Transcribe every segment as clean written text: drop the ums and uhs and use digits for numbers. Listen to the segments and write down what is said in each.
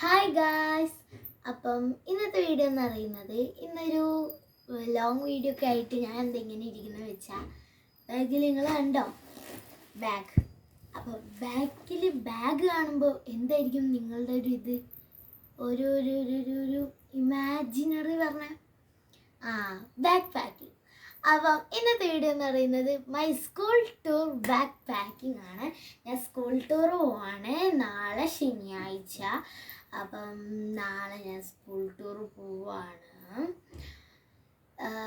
Hi guys. അപ്പം ഇന്നത്തെ video എന്ന് പറയുന്നത് ഇന്നൊരു ലോങ് വീഡിയോ ഒക്കെ ആയിട്ട് ഞാൻ എന്തെങ്ങനെ ഇരിക്കുന്നത് വെച്ചാൽ ബാഗിൽ നിങ്ങൾ കണ്ടോ ബാഗ്. അപ്പോൾ ബാഗിൽ ബാഗ് കാണുമ്പോൾ എന്തായിരിക്കും നിങ്ങളുടെ ഒരു ഇത് ഒരു ഒരു ഒരു ഒരു ഒരു ഇമാജിനറി പറഞ്ഞ ബാഗ് പാക്കിങ്. അപ്പം ഇന്നത്തെ വീഡിയോ എന്ന് പറയുന്നത് my school tour bag packing ആണ്. ഞാൻ സ്കൂൾ ടൂർ പോവാണ് നാളെ ശനിയാഴ്ച. അപ്പം നാളെ ഞാൻ സ്കൂൾ ടൂർ പോവാണ്.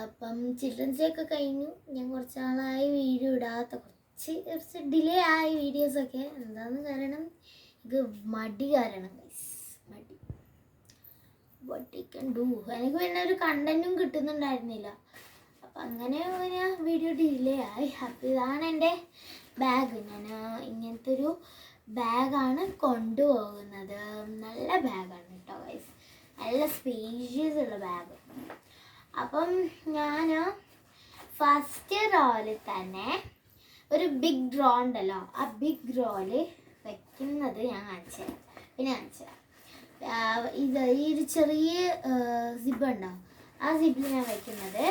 അപ്പം ചിൽഡ്രൻസ് ഡേ ഒക്കെ കഴിഞ്ഞു. ഞാൻ കുറച്ച് നാളായി വീഡിയോ ഇടാത്ത, കുറച്ച് ഡിലേ ആയ വീഡിയോസൊക്കെ. എന്താന്ന് കാരണം ഇത് മടി കാരണം മടി. What you can do. എനിക്ക് പിന്നെ ഒരു കണ്ടന്റും കിട്ടുന്നുണ്ടായിരുന്നില്ല. അപ്പം അങ്ങനെ ഞാൻ വീഡിയോ ഡിലേ ആയി. അപ്പം ഇതാണ് എൻ്റെ ബാഗ്. ഞാൻ ഇങ്ങനത്തെ ഒരു ബാഗാണ് കൊണ്ടുപോകുന്നത്. നല്ല ബാഗാണ് കേട്ടോ ഗൈസ്, നല്ല സ്പേഷ്യസ് ഉള്ള ബാഗ്. അപ്പം ഞാൻ ഫസ്റ്റ് റോയിൽ തന്നെ ഒരു ബിഗ് ഡ്രോ ഉണ്ടല്ലോ, ആ ബിഗ് ഡ്രോയിൽ വെക്കുന്നത് ഞാൻ കാണിച്ചുതരാം. പിന്നെ കാണിച്ചുതരാം ഇത് ഈ ഒരു ചെറിയ സിബ് ഉണ്ടാവും, ആ സിബിൽ ഞാൻ വയ്ക്കുന്നത്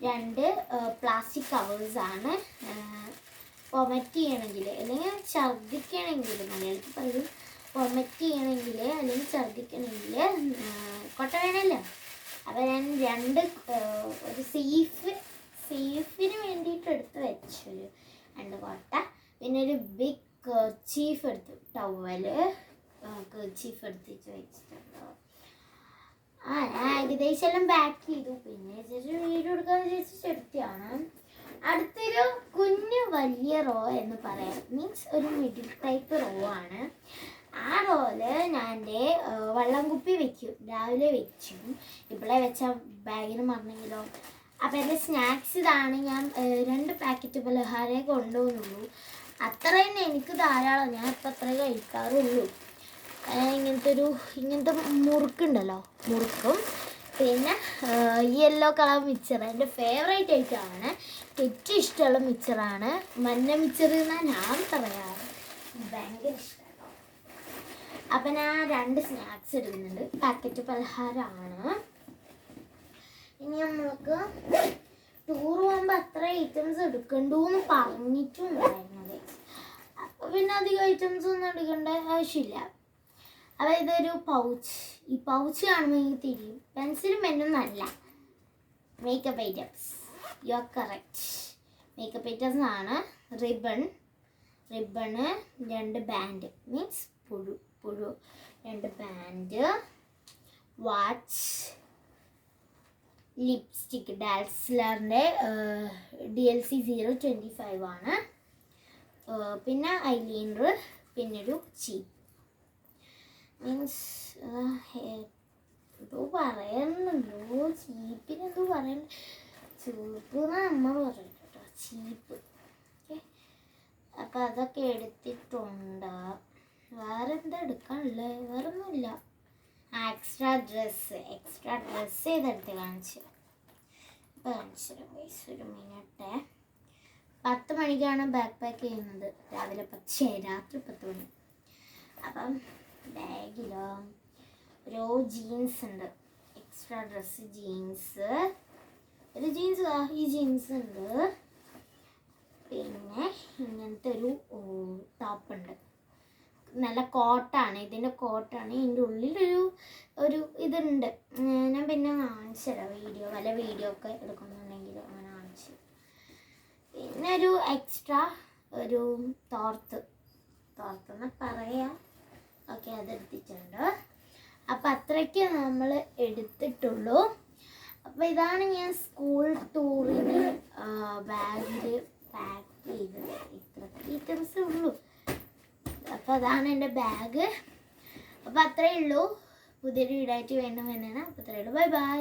രണ്ട് പ്ലാസ്റ്റിക് കവേഴ്സാണ്. വൊമിറ്റ് ചെയ്യണമെങ്കിൽ അല്ലെങ്കിൽ ഛർദ്ദിക്കണമെങ്കിൽ, മലയാളത്തിൽ പറയും വൊമിറ്റ് ചെയ്യണമെങ്കിൽ അല്ലെങ്കിൽ ഛർദ്ദിക്കണമെങ്കിൽ കൊട്ട വേണമല്ലോ. അപ്പോൾ ഞാൻ ഒരു സേഫിന് വേണ്ടിയിട്ട് എടുത്ത് വെച്ചൊരു രണ്ട് കൊട്ട, പിന്നെ ഒരു ബിഗ് കർച്ചീഫ് എടുത്ത് ടവല് കർച്ചീഫ് എടുത്തിട്ട് വെച്ചിട്ടുണ്ട്. ഞാൻ ഏകദേശം എല്ലാം പാക്ക് ചെയ്തു. പിന്നെ വീഡിയോ എടുക്കാമെന്ന് വിചാരിച്ചിട്ട് എടുത്തതാണ്. അടുത്തൊരു കുഞ്ഞു വലിയ റോ എന്ന് പറയാം, മീൻസ് ഒരു മിഡിൽ ടൈപ്പ് റോ ആണ്. ആ റോയില് ഞാൻ എൻ്റെ വെള്ളം കുപ്പി വെക്കും, രാവിലെ വെക്കും. ഇവിടെ വെച്ച ബാഗിന് മറന്നെങ്കിലോ. അപ്പോൾ എൻ്റെ സ്നാക്സ് ഇതാണ്. ഞാൻ 2 പാക്കറ്റ് പലഹാരമേ കൊണ്ടുപോകുന്നുള്ളൂ. അത്ര തന്നെ എനിക്ക് ധാരാളം. ഞാൻ ഇപ്പം അത്രേ കഴിക്കാറുള്ളൂ. ഇങ്ങനത്തെ മുറുക്കുണ്ടല്ലോ, മുറുക്കും പിന്നെ യെല്ലോ കളർ മിക്സർ എൻ്റെ ഫേവറേറ്റ് ഐറ്റമാണ്. ഏറ്റവും ഇഷ്ടമുള്ള മിക്സറാണ്. മഞ്ഞ മിക്സർ എന്നാണ് ഞാൻ പറയാറ്, ഭയങ്കര ഇഷ്ടമാണ്. അപ്പം ഞാൻ 2 സ്നാക്സ് എടുക്കുന്നുണ്ട്. പാക്കറ്റ് പലഹാരമാണ്. ഇനി നമ്മൾക്ക് ടൂർ പോകുമ്പോൾ അത്ര ഐറ്റംസ് എടുക്കണ്ടു എന്ന് പറഞ്ഞിട്ടുണ്ടായിരുന്നത്. അപ്പോൾ പിന്നെ അധികം ഐറ്റംസ് ഒന്നും എടുക്കേണ്ട ആവശ്യമില്ല. അപ്പോൾ ഇതൊരു പൗച്ച്. ഈ പൗച്ച് കാണുമ്പോൾ എനിക്ക് തിരിയും പെൻസിലും പെന്നൊന്നും അല്ല, makeup items. You are correct, makeup items ആണ്. റിബണ് 2 ബാൻഡ്, മീൻസ് പുഴു 2 ബാൻഡ്, വാച്ച്, ലിപ്സ്റ്റിക്ക് ഡാൽസ്ലറിൻ്റെ DLC 025 ആണ്. പിന്നെ ഐലൈനർ, പിന്നൊരു ചീപ്പ്. മീൻസ് എന്തോ പറയുന്നുണ്ടോ, ചീപ്പിനെന്തോ പറയണ്ട, ചീപ്പ് നമ്മൾ പറയും കേട്ടോ, ചീപ്പ്. ഓക്കെ, അപ്പം അതൊക്കെ എടുത്തിട്ടുണ്ട്. വേറെ എന്താ എടുക്കാനുള്ളത്? വേറെ ഒന്നുമില്ല. എക്സ്ട്രാ ഡ്രസ്സ് ചെയ്തെടുത്ത് കാണിച്ചു. ഇപ്പം കാണിച്ചു തരാം ഗൈസ്, ഒരു മിനിറ്റ്. 10 മണിക്കാണ് ബാക്ക് പാക്ക് ചെയ്യുന്നത്, രാത്രി 10 മണി. അപ്പം ബാഗിലോ ഒരു ജീൻസ് ഉണ്ട്, എക്സ്ട്രാ ഡ്രസ്സ് ജീൻസ്, ഒരു ജീൻസ്, ഈ ജീൻസ് ഉണ്ട്. പിന്നെ ഇങ്ങനത്തെ ഒരു ടോപ്പുണ്ട്, നല്ല കോട്ടാണ്, ഇതിൻ്റെ കോട്ടാണ്. ഇതിൻ്റെ ഉള്ളിലൊരു ഇതുണ്ട്. ഞാൻ പിന്നെ കാണിച്ചു തരാം വല്ല വീഡിയോ ഒക്കെ എടുക്കുന്നുണ്ടെങ്കിൽ അങ്ങനെ കാണിച്ചു. പിന്നെ ഒരു എക്സ്ട്രാ ഒരു തോർത്തെന്ന് പറയാം. ഓക്കെ, അതെടുത്തിട്ടുണ്ട്. അപ്പം അത്രയ്ക്ക് നമ്മൾ എടുത്തിട്ടുള്ളൂ. അപ്പോൾ ഇതാണ് ഞാൻ സ്കൂൾ ടൂറിന് ബാഗിൽ പാക്ക് ചെയ്തത്. ഇത്രയ്ക്ക് ഐറ്റംസേ ഉള്ളൂ. അപ്പോൾ അതാണ് എൻ്റെ ബാഗ്. അപ്പോൾ അത്രയേ ഉള്ളൂ. പുതിയൊരു വീഡിയോ ആയിട്ട് വേണം. അപ്പോൾ അത്രയേ ഉള്ളൂ. Bye bye.